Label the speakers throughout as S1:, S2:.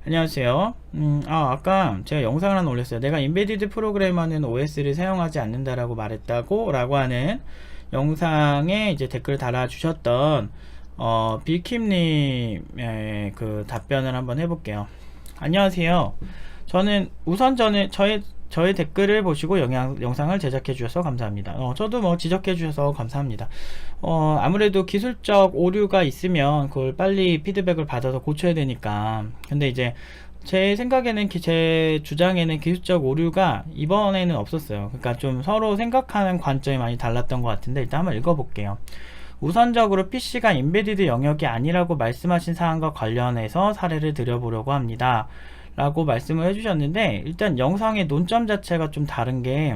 S1: 안녕하세요. 아까 제가 영상을 하나 올렸어요. 내가 인베디드 프로그래머는 OS를 사용하지 않는다라고 말했다고 라고 하는 영상에 이제 댓글 달아주셨던 빌킴님의 그 답변을 한번 해볼게요. 안녕하세요. 저는 저의 댓글을 보시고 영상을 제작해 주셔서 감사합니다. 저도 뭐 지적해 주셔서 감사합니다. 아무래도 기술적 오류가 있으면 그걸 빨리 피드백을 받아서 고쳐야 되니까. 근데 이제 제 생각에는 제 주장에는 기술적 오류가 이번에는 없었어요. 그러니까 좀 서로 생각하는 관점이 많이 달랐던 것 같은데, 일단 한번 읽어볼게요. 우선적으로 PC가 인베디드 영역이 아니라고 말씀하신 사항과 관련해서 사례를 드려보려고 합니다. 라고 말씀을 해주셨는데, 일단 영상의 논점 자체가 좀 다른 게,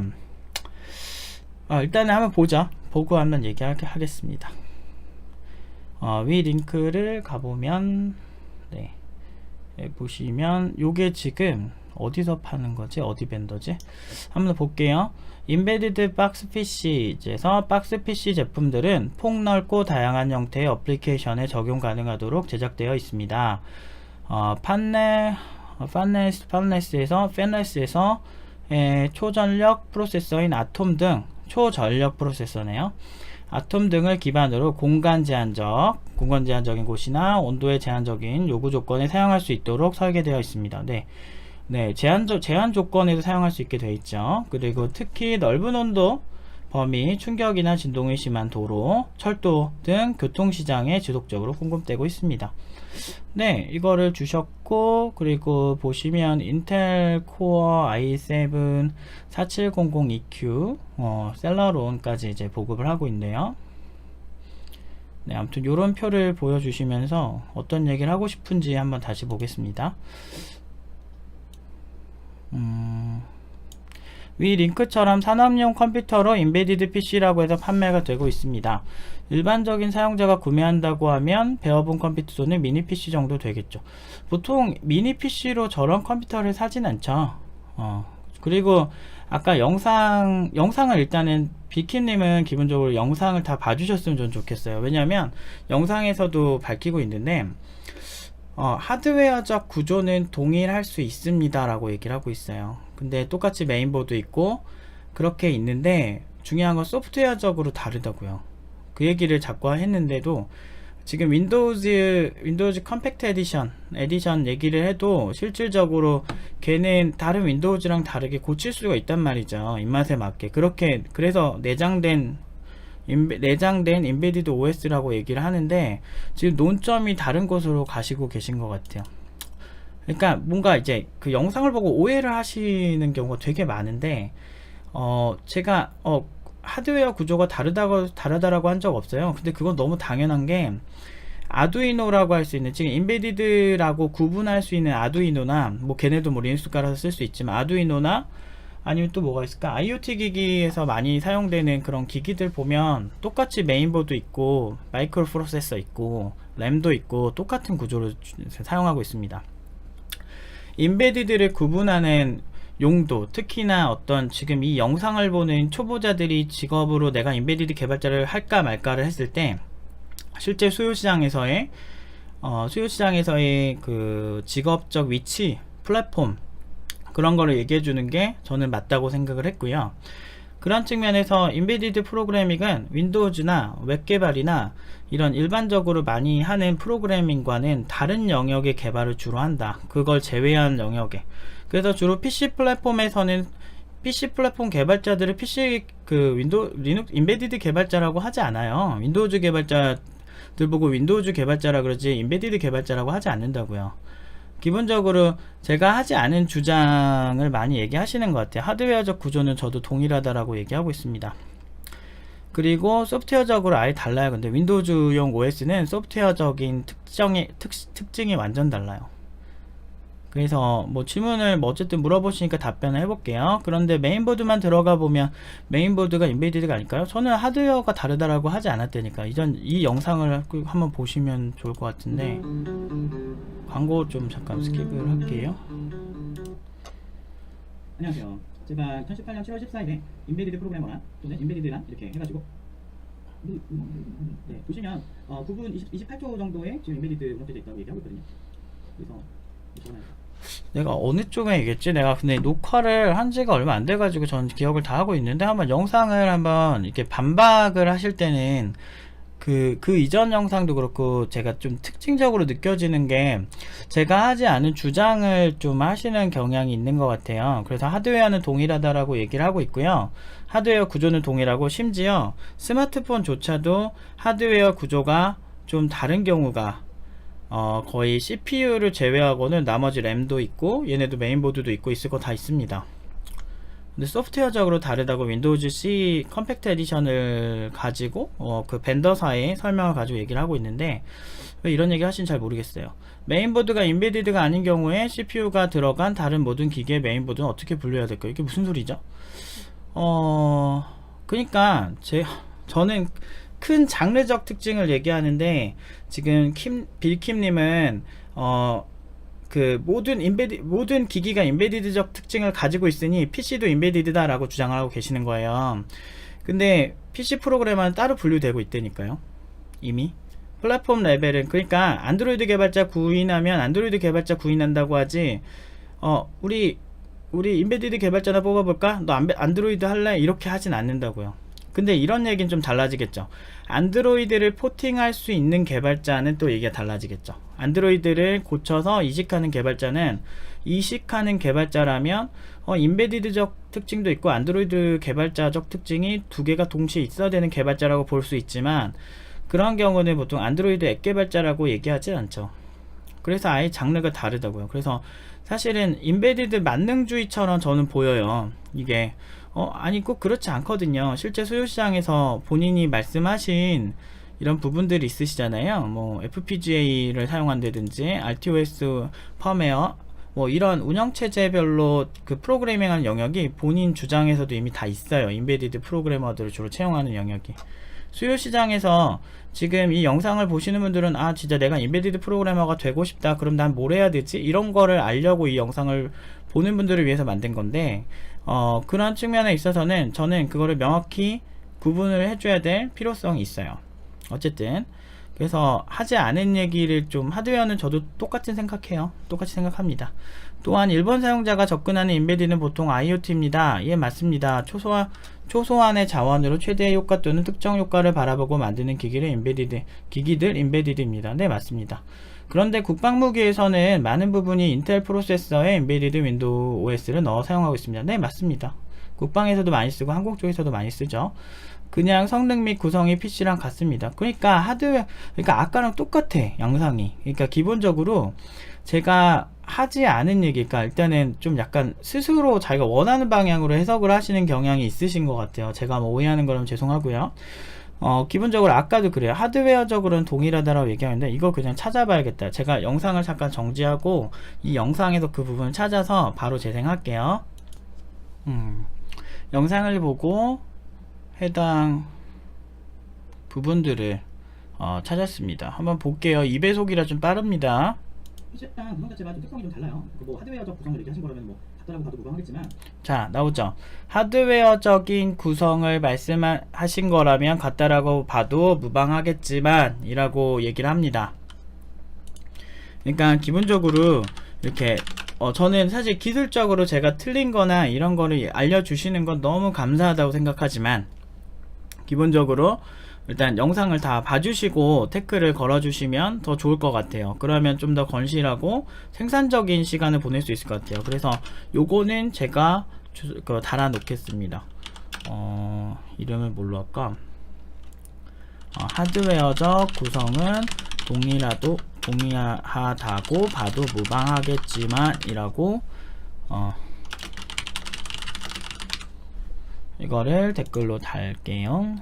S1: 일단은 한번 보자. 보고 한번 얘기하겠습니다. 위 링크를 가보면, 네, 보시면 요게 지금 어디서 파는 거지? 어디 벤더지? 한번 볼게요. 인베디드 박스 PC에서 박스 PC 제품들은 폭넓고 다양한 형태의 어플리케이션에 적용 가능하도록 제작되어 있습니다. 팬레스에서 초전력 프로세서인 아톰 등 초전력 프로세서네요. 아톰 등을 기반으로 공간 제한적인 곳이나 온도의 제한적인 요구 조건에 사용할 수 있도록 설계되어 있습니다. 제한 조건에서 사용할 수 있게 되어 있죠. 그리고 특히 넓은 온도 범위, 충격이나 진동이 심한 도로, 철도 등 교통시장에 지속적으로 공급되고 있습니다. 네, 이거를 주셨고, 그리고 보시면 인텔 코어 i7 4700EQ 셀러론까지 이제 보급을 하고 있네요. 네, 아무튼 요런 표를 보여주시면서 어떤 얘기를 하고 싶은지 한번 다시 보겠습니다. 위 링크처럼 산업용 컴퓨터로 인베디드 PC라고 해서 판매가 되고 있습니다. 일반적인 사용자가 구매한다고 하면 베어본 컴퓨터 또는 미니 PC 정도 되겠죠. 보통 미니 PC로 저런 컴퓨터를 사진 않죠. 그리고 아까 영상을 일단은 비키님은 기본적으로 영상을 다 봐주셨으면 좀 좋겠어요. 왜냐하면 영상에서도 밝히고 있는데 하드웨어적 구조는 동일할 수 있습니다 라고 얘기를 하고 있어요. 근데 똑같이 메인보드 있고 그렇게 있는데 중요한 건 소프트웨어적으로 다르다고요. 그 얘기를 자꾸 했는데도 지금 윈도우즈 컴팩트 에디션 얘기를 해도 실질적으로 걔는 다른 윈도우즈랑 다르게 고칠 수가 있단 말이죠. 입맛에 맞게. 그래서 내장된 인베디드 OS라고 얘기를 하는데 지금 논점이 다른 곳으로 가시고 계신 것 같아요. 그러니까 뭔가 이제 그 영상을 보고 오해를 하시는 경우가 되게 많은데 제가 하드웨어 구조가 다르다라고 한 적 없어요. 근데 그건 너무 당연한 게 아두이노라고 할 수 있는, 지금 인베디드라고 구분할 수 있는 아두이노나 뭐 걔네도 뭐 리눅스 깔아서 쓸 수 있지만 아두이노나 아니면 또 뭐가 있을까? IoT 기기에서 많이 사용되는 그런 기기들 보면 똑같이 메인보드 있고 마이크로 프로세서 있고 램도 있고 똑같은 구조를 사용하고 있습니다. 인베디드를 구분하는 용도, 특히나 어떤 지금 이 영상을 보는 초보자들이 직업으로 내가 인베디드 개발자를 할까 말까를 했을 때 실제 수요시장에서의 그 직업적 위치, 플랫폼 그런 거를 얘기해 주는 게 저는 맞다고 생각을 했고요. 그런 측면에서 인베디드 프로그래밍은 윈도우즈나 웹 개발이나 이런 일반적으로 많이 하는 프로그래밍과는 다른 영역의 개발을 주로 한다. 그걸 제외한 영역에. 그래서 주로 PC 플랫폼에서는 PC 플랫폼 개발자들을 인베디드 개발자라고 하지 않아요. 윈도우즈 개발자들 보고 윈도우즈 개발자라 그러지 인베디드 개발자라고 하지 않는다고요. 기본적으로 제가 하지 않은 주장을 많이 얘기하시는 것 같아요. 하드웨어적 구조는 저도 동일하다라고 얘기하고 있습니다. 그리고 소프트웨어적으로 아예 달라요. 근데 윈도우즈용 OS는 소프트웨어적인 특징이 완전 달라요. 그래서 뭐 질문을 어쨌든 물어보시니까 답변을 해볼게요. 그런데 메인보드만 들어가 보면 메인보드가 인베디드가 아닐까요? 저는 하드웨어가 다르다라고 하지 않았다니까. 이 영상을 한번 보시면 좋을 것 같은데 광고 좀 잠깐 스킵을 할게요. 안녕하세요. 제가 2018년 7월 14일에 인베디드 프로그래머란 또는 인베디드란 이렇게 해가지고 보시면 9분 28초 정도의 지금 인베디드 운영되어 있다고 얘기하고 있거든요. 그래서 내가 어느 쪽에 얘기했지? 내가 근데 녹화를 한 지가 얼마 안 돼가지고 전 기억을 다 하고 있는데 한번 영상을 한번 이렇게 반박을 하실 때는 그 이전 영상도 그렇고 제가 좀 특징적으로 느껴지는 게 제가 하지 않은 주장을 좀 하시는 경향이 있는 것 같아요. 그래서 하드웨어는 동일하다라고 얘기를 하고 있고요. 하드웨어 구조는 동일하고 심지어 스마트폰조차도 하드웨어 구조가 좀 다른 경우가 거의 CPU를 제외하고는 나머지 램도 있고 얘네도 메인보드도 있고 있을 거 다 있습니다. 근데 소프트웨어적으로 다르다고 윈도우즈 C 컴팩트 에디션을 가지고 그 벤더사의 설명을 가지고 얘기를 하고 있는데 왜 이런 얘기 하시는지 잘 모르겠어요. 메인보드가 인베디드가 아닌 경우에 CPU가 들어간 다른 모든 기기의 메인보드는 어떻게 분류해야 될까요? 이게 무슨 소리죠? 그러니까 저는 큰 장르적 특징을 얘기하는데 지금 빌킴님은 그 모든 기기가 인베디드적 특징을 가지고 있으니 PC도 인베디드다 라고 주장을 하고 계시는 거예요. 근데 PC 프로그래머는 따로 분류되고 있다니까요. 이미 플랫폼 레벨은. 그러니까 안드로이드 개발자 구인하면 안드로이드 개발자 구인한다고 하지 우리 인베디드 개발자나 뽑아볼까? 너 안드로이드 할래? 이렇게 하진 않는다고요. 근데 이런 얘기는 좀 달라지겠죠. 안드로이드를 포팅할 수 있는 개발자는 또 얘기가 달라지겠죠. 안드로이드를 고쳐서 이식하는 개발자는 이식하는 개발자라면 인베디드적 특징도 있고 안드로이드 개발자적 특징이 두 개가 동시에 있어야 되는 개발자라고 볼 수 있지만 그런 경우는 보통 안드로이드 앱 개발자라고 얘기하지 않죠. 그래서 아예 장르가 다르다고요. 그래서 사실은 인베디드 만능주의처럼 저는 보여요. 이게 아니 꼭 그렇지 않거든요. 실제 수요시장에서 본인이 말씀하신 이런 부분들이 있으시잖아요. 뭐 FPGA를 사용한다든지 RTOS 펌웨어 뭐 이런 운영체제별로 그 프로그래밍하는 영역이 본인 주장에서도 이미 다 있어요. 인베디드 프로그래머들을 주로 채용하는 영역이. 수요시장에서 지금 이 영상을 보시는 분들은 아 진짜 내가 인베디드 프로그래머가 되고 싶다, 그럼 난 뭘 해야 되지? 이런 거를 알려고 이 영상을 보는 분들을 위해서 만든 건데 그런 측면에 있어서는 저는 그거를 명확히 구분을 해줘야 될 필요성이 있어요. 어쨌든 그래서 하지 않은 얘기를 좀, 하드웨어는 저도 똑같이 생각합니다. 또한 일본 사용자가 접근하는 인베디드는 보통 IoT입니다. 예, 맞습니다. 초소한의 자원으로 최대의 효과 또는 특정 효과를 바라보고 만드는 기기들 인베디드입니다. 네, 맞습니다. 그런데 국방무기에서는 많은 부분이 인텔 프로세서에 인베디드 윈도우 OS를 넣어 사용하고 있습니다. 네, 맞습니다. 국방에서도 많이 쓰고 한국 쪽에서도 많이 쓰죠. 그냥 성능 및 구성이 PC랑 같습니다. 그러니까 그러니까 아까랑 똑같아, 양상이. 그러니까 기본적으로 제가 하지 않은 얘기, 그러니까 일단은 좀 약간 스스로 자기가 원하는 방향으로 해석을 하시는 경향이 있으신 것 같아요. 제가 뭐 오해하는 거라면 죄송하고요. 기본적으로 아까도 그래요. 하드웨어적으로는 동일하다라고 얘기하는데 이거 그냥 찾아봐야겠다. 제가 영상을 잠깐 정지하고 이 영상에서 그 부분을 찾아서 바로 재생할게요. 영상을 보고 해당 부분들을 찾았습니다. 한번 볼게요. 2배속이라 좀 빠릅니다.
S2: PC랑 구성 자체가 좀 특성이 좀 달라요. 뭐 하드웨어적 구성을 얘기하신 거라면 뭐 같다라고 봐도 무방하겠지만.
S1: 자, 나오죠. 하드웨어적인 구성을 말씀하신 거라면 같다라고 봐도 무방하겠지만 이라고 얘기를 합니다. 그러니까 기본적으로 이렇게 저는 사실 기술적으로 제가 틀린 거나 이런 거를 알려주시는 건 너무 감사하다고 생각하지만 기본적으로 일단 영상을 다 봐주시고 태클을 걸어주시면 더 좋을 것 같아요. 그러면 좀 더 건실하고 생산적인 시간을 보낼 수 있을 것 같아요. 그래서 요거는 제가 달아 놓겠습니다. 이름을 뭘로 할까? 하드웨어적 구성은 동일하다고 봐도 무방하겠지만 이라고 이거를 댓글로 달게요.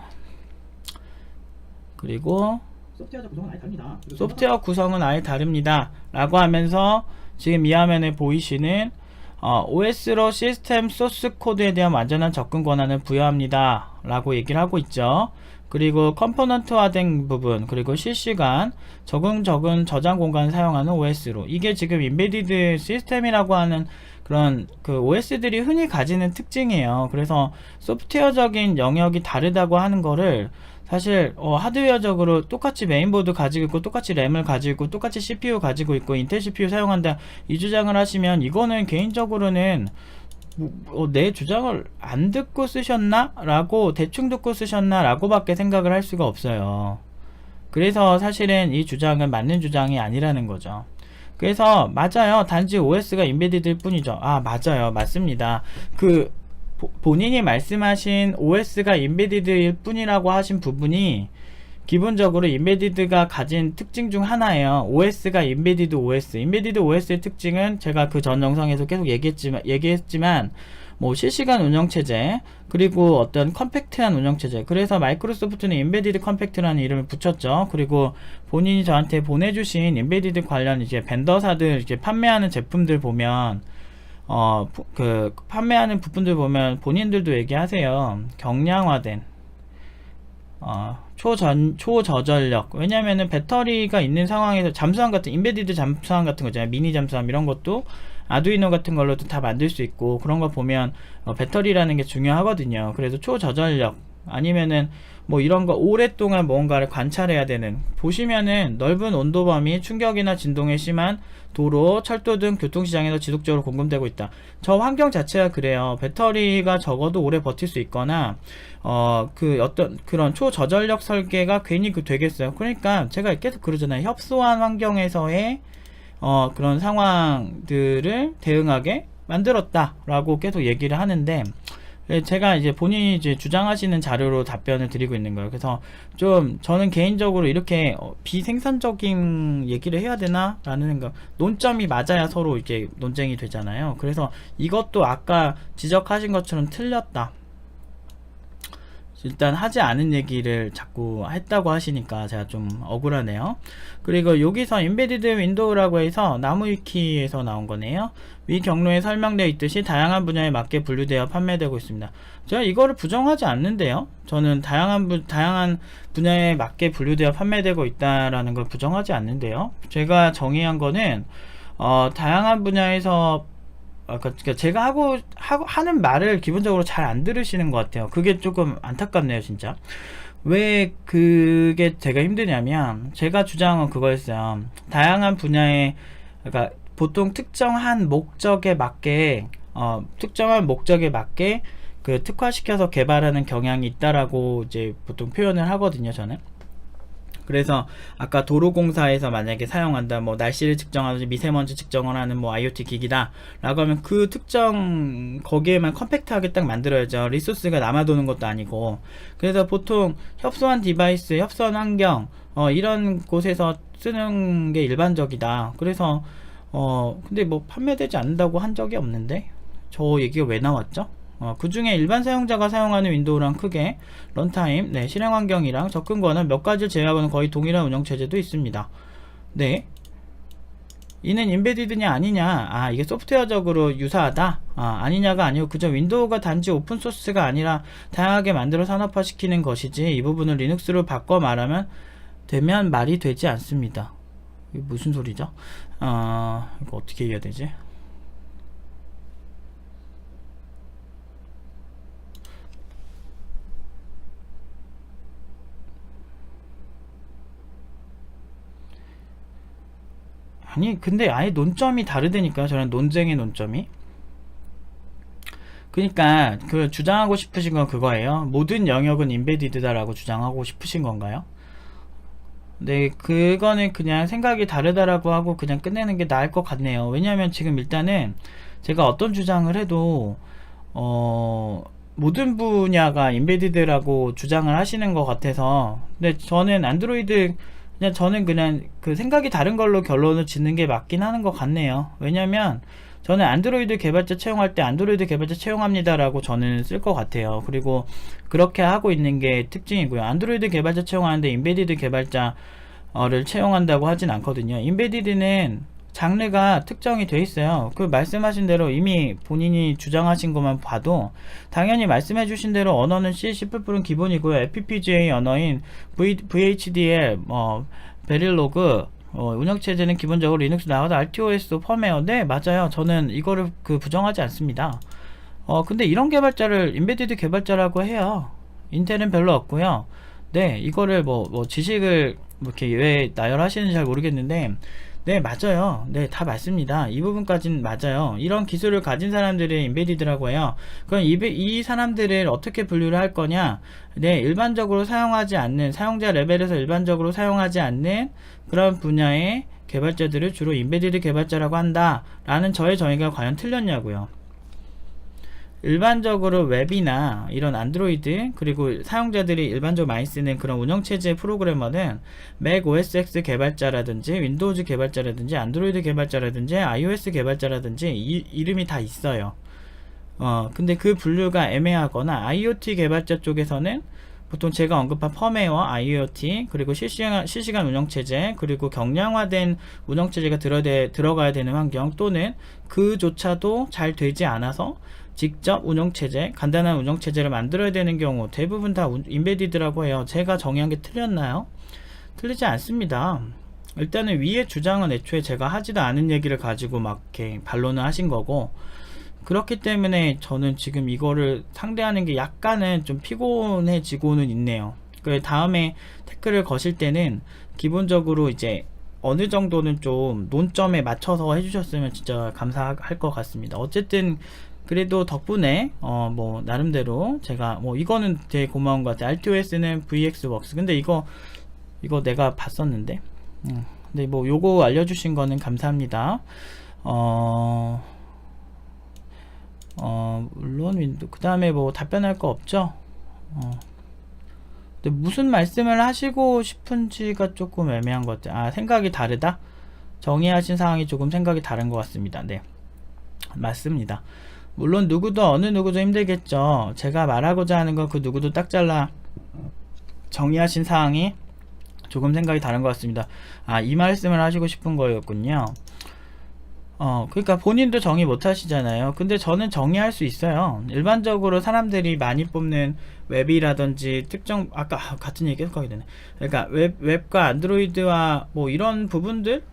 S1: 그리고 소프트웨어 구성은 아예 다릅니다 라고 하면서 지금 이 화면에 보이시는 OS로 시스템 소스 코드에 대한 완전한 접근 권한을 부여합니다 라고 얘기를 하고 있죠. 그리고 컴포넌트화된 부분, 그리고 실시간 적은 저장 공간을 사용하는 OS로, 이게 지금 인베디드 시스템이라고 하는 그런 그 OS들이 흔히 가지는 특징이에요. 그래서 소프트웨어적인 영역이 다르다고 하는 거를 사실 하드웨어적으로 똑같이 메인보드 가지고 있고 똑같이 램을 가지고 있고 똑같이 CPU 가지고 있고 인텔 CPU 사용한다 이 주장을 하시면 이거는 개인적으로는 내 주장을 안 듣고 쓰셨나? 라고 대충 듣고 쓰셨나? 라고 밖에 생각을 할 수가 없어요. 그래서 사실은 이 주장은 맞는 주장이 아니라는 거죠. 그래서 맞아요. 단지 OS가 인베디드일 뿐이죠. 아, 맞아요. 맞습니다. 본인이 말씀하신 OS가 인베디드일 뿐이라고 하신 부분이 기본적으로 인베디드가 가진 특징 중 하나예요. OS가 인베디드 OS. 인베디드 OS의 특징은 제가 그 전 영상에서 계속 얘기했지만 뭐 실시간 운영체제 그리고 어떤 컴팩트한 운영체제, 그래서 마이크로소프트는 인베디드 컴팩트라는 이름을 붙였죠. 그리고 본인이 저한테 보내주신 인베디드 관련 이제 벤더사들 이제 판매하는 제품들 보면 판매하는 부품들 보면 본인들도 얘기하세요. 경량화된 초저전력. 왜냐면은 배터리가 있는 상황에서 잠수함 같은 인베디드 잠수함 같은 거 있잖아요. 미니 잠수함 이런 것도 아두이노 같은 걸로도 다 만들 수 있고, 그런 거 보면 배터리라는 게 중요하거든요. 그래서 초저전력 아니면은 뭐 이런 거 오랫동안 뭔가를 관찰해야 되는, 보시면은 넓은 온도 범위, 충격이나 진동에 심한 도로, 철도 등 교통시장에서 지속적으로 공급되고 있다. 저 환경 자체가 그래요. 배터리가 적어도 오래 버틸 수 있거나 어떤 그런 초저전력 설계가 괜히 되겠어요. 그러니까 제가 계속 그러잖아요. 협소한 환경에서의 그런 상황들을 대응하게 만들었다라고 계속 얘기를 하는데, 제가 이제 본인이 이제 주장하시는 자료로 답변을 드리고 있는 거예요. 그래서 좀 저는 개인적으로 이렇게 비생산적인 얘기를 해야 되나 라는 생각, 논점이 맞아야 서로 이렇게 논쟁이 되잖아요. 그래서 이것도 아까 지적하신 것처럼 틀렸다, 일단 하지 않은 얘기를 자꾸 했다고 하시니까 제가 좀 억울하네요. 그리고 여기서 인베디드 윈도우라고 해서 나무위키에서 나온 거네요. 위 경로에 설명되어 있듯이 다양한 분야에 맞게 분류되어 판매되고 있습니다. 제가 이거를 부정하지 않는데요. 저는 다양한 분야에 맞게 분류되어 판매되고 있다라는 걸 부정하지 않는데요. 제가 정의한 거는 다양한 분야에서 그러니까 제가 하는 말을 기본적으로 잘 안 들으시는 것 같아요. 그게 조금 안타깝네요, 진짜. 왜 그게 제가 힘드냐면, 제가 주장은 그거였어요. 다양한 분야에, 그러니까 보통 특정한 목적에 맞게 그 특화시켜서 개발하는 경향이 있다라고 이제 보통 표현을 하거든요, 저는. 그래서 아까 도로공사에서 만약에 사용한다, 뭐 날씨를 측정하든지 미세먼지 측정을 하는 뭐 IoT 기기다 라고 하면 그 특정 거기에만 컴팩트하게 딱 만들어야죠. 리소스가 남아도는 것도 아니고. 그래서 보통 협소한 디바이스, 협소한 환경 이런 곳에서 쓰는 게 일반적이다. 그래서 근데 뭐 판매되지 않는다고 한 적이 없는데 저 얘기가 왜 나왔죠? 그 중에 일반 사용자가 사용하는 윈도우랑 크게 런타임, 실행 환경이랑 접근 권한 몇 가지를 제외하고는 거의 동일한 운영체제도 있습니다. 네. 이는 인베디드냐 아니냐, 이게 소프트웨어적으로 유사하다, 아니냐가 아니고 그저 윈도우가 단지 오픈소스가 아니라 다양하게 만들어 산업화시키는 것이지, 이 부분을 리눅스로 바꿔 말하면 말이 되지 않습니다. 이게 무슨 소리죠? 이거 어떻게 해야 되지? 아니 근데 아예 논점이 다르다니까요. 저는 논쟁의 논점이. 그러니까 그 주장하고 싶으신 건 그거예요. 모든 영역은 인베디드다라고 주장하고 싶으신 건가요? 네, 그거는 그냥 생각이 다르다라고 하고 그냥 끝내는 게 나을 것 같네요. 왜냐하면 지금 일단은 제가 어떤 주장을 해도 모든 분야가 인베디드라고 주장을 하시는 것 같아서. 근데 저는 그냥 그 생각이 다른 걸로 결론을 짓는 게 맞긴 하는 것 같네요. 왜냐면 저는 안드로이드 개발자 채용할 때 안드로이드 개발자 채용합니다 라고 저는 쓸 것 같아요. 그리고 그렇게 하고 있는 게 특징이고요. 안드로이드 개발자 채용하는데 인베디드 개발자를 채용한다고 하진 않거든요. 인베디드는 장르가 특정이 돼 있어요. 그 말씀하신 대로 이미 본인이 주장하신 것만 봐도 당연히 말씀해 주신 대로 언어는 C, C++는 기본이고요. FPGA 언어인 VHDL, 베릴로그, 운영체제는 기본적으로 리눅스 나와도 RTOS 펌웨어. 네, 맞아요. 저는 이거를 부정하지 않습니다. 근데 이런 개발자를 인베디드 개발자라고 해요. 인텔은 별로 없고요. 네, 이거를 뭐 지식을 뭐 이렇게 왜 나열하시는지 잘 모르겠는데, 네, 맞아요. 네, 다 맞습니다. 이 부분까지는 맞아요. 이런 기술을 가진 사람들을 인베디드라고 해요. 그럼 이 사람들을 어떻게 분류를 할 거냐? 네, 일반적으로 사용하지 않는, 사용자 레벨에서 일반적으로 사용하지 않는 그런 분야의 개발자들을 주로 인베디드 개발자라고 한다. 라는 저의 정의가 과연 틀렸냐고요. 일반적으로 웹이나 이런 안드로이드 그리고 사용자들이 일반적으로 많이 쓰는 그런 운영체제 프로그래머는 맥 OS X 개발자라든지 윈도우즈 개발자라든지 안드로이드 개발자라든지 iOS 개발자라든지 이름이 다 있어요. 근데 그 분류가 애매하거나 IoT 개발자 쪽에서는 보통 제가 언급한 펌웨어, IoT, 그리고 실시간 운영체제, 그리고 경량화된 운영체제가 들어가야 되는 환경, 또는 그조차도 잘 되지 않아서 직접 운영체제, 간단한 운영체제를 만들어야 되는 경우 대부분 다 인베디드라고 해요. 제가 정의한 게 틀렸나요? 틀리지 않습니다. 일단은 위의 주장은 애초에 제가 하지도 않은 얘기를 가지고 막 이렇게 반론을 하신 거고, 그렇기 때문에 저는 지금 이거를 상대하는 게 약간은 좀 피곤해지고는 있네요. 그 다음에 태클을 거실 때는 기본적으로 이제 어느 정도는 좀 논점에 맞춰서 해주셨으면 진짜 감사할 것 같습니다. 어쨌든 그래도 덕분에 뭐 나름대로 제가 뭐 이거는 되게 고마운 것 같아요. RTOS는 VxWorks. 근데 이거 내가 봤었는데 근데 뭐 요거 알려주신 거는 감사합니다. 물론 윈도우 그 다음에 뭐 답변할 거 없죠. 근데 무슨 말씀을 하시고 싶은지가 조금 애매한 것 같아요. 생각이 다르다? 정의하신 사항이 조금 생각이 다른 것 같습니다. 네, 맞습니다. 물론 어느 누구도 힘들겠죠. 제가 말하고자 하는 건 그 누구도 딱 잘라 정의하신 사항이 조금 생각이 다른 것 같습니다. 이 말씀을 하시고 싶은 거였군요. 그러니까 본인도 정의 못 하시잖아요. 근데 저는 정의할 수 있어요. 일반적으로 사람들이 많이 뽑는 웹이라든지 특정, 아까 같은 얘기 계속 하게 되네. 그러니까 웹과 안드로이드와 뭐 이런 부분들,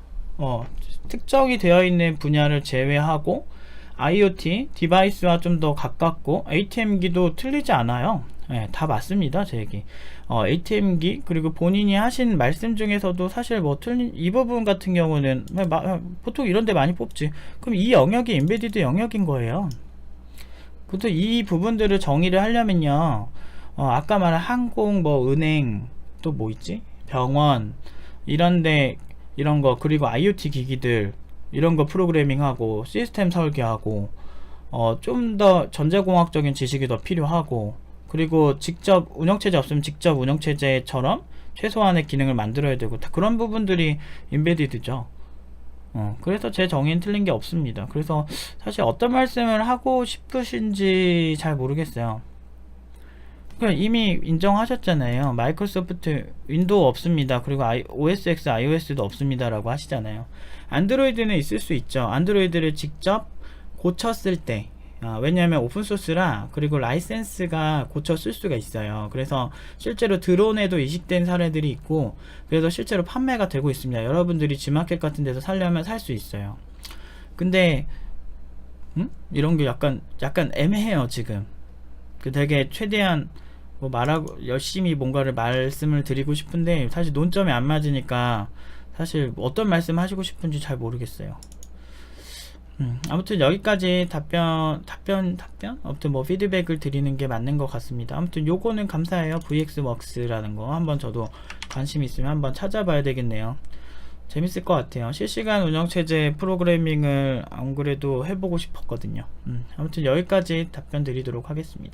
S1: 특정이 되어 있는 분야를 제외하고 IoT 디바이스와 좀 더 가깝고 ATM기도 틀리지 않아요. 네, 다 맞습니다. 제 얘기. ATM기 그리고 본인이 하신 말씀 중에서도 사실 뭐 틀린 이 부분 같은 경우는 보통 이런 데 많이 뽑지. 그럼 이 영역이 인베디드 영역인 거예요. 보통 이 부분들을 정의를 하려면요, 아까 말한 항공, 뭐 은행, 또 뭐 있지? 병원 이런데 이런 거, 그리고 IoT 기기들 이런 거 프로그래밍하고 시스템 설계하고 좀 더 전자공학적인 지식이 더 필요하고, 그리고 직접 운영체제 없으면 직접 운영체제처럼 최소한의 기능을 만들어야 되고, 다 그런 부분들이 인베디드죠. 그래서 제 정의는 틀린 게 없습니다. 그래서 사실 어떤 말씀을 하고 싶으신지 잘 모르겠어요. 이미 인정하셨잖아요. 마이크로소프트 윈도우 없습니다. 그리고 OS X, iOS도 없습니다 라고 하시잖아요. 안드로이드는 있을 수 있죠. 안드로이드를 직접 고쳤을 때, 왜냐하면 오픈소스라, 그리고 라이센스가 고쳐 쓸 수가 있어요. 그래서 실제로 드론에도 이식된 사례들이 있고, 그래서 실제로 판매가 되고 있습니다. 여러분들이 G마켓 같은 데서 살려면 살 수 있어요. 근데 이런 게 약간 애매해요. 지금 되게 최대한 뭐 말하고 열심히 뭔가를 말씀을 드리고 싶은데 사실 논점이 안 맞으니까 사실 어떤 말씀 하시고 싶은지 잘 모르겠어요. 아무튼 여기까지 답변 아무튼 뭐 피드백을 드리는 게 맞는 것 같습니다. 아무튼 요거는 감사해요. VxWorks라는 거 한번 저도 관심 있으면 한번 찾아봐야 되겠네요. 재밌을 것 같아요. 실시간 운영체제 프로그래밍을 안 그래도 해보고 싶었거든요. 아무튼 여기까지 답변 드리도록 하겠습니다.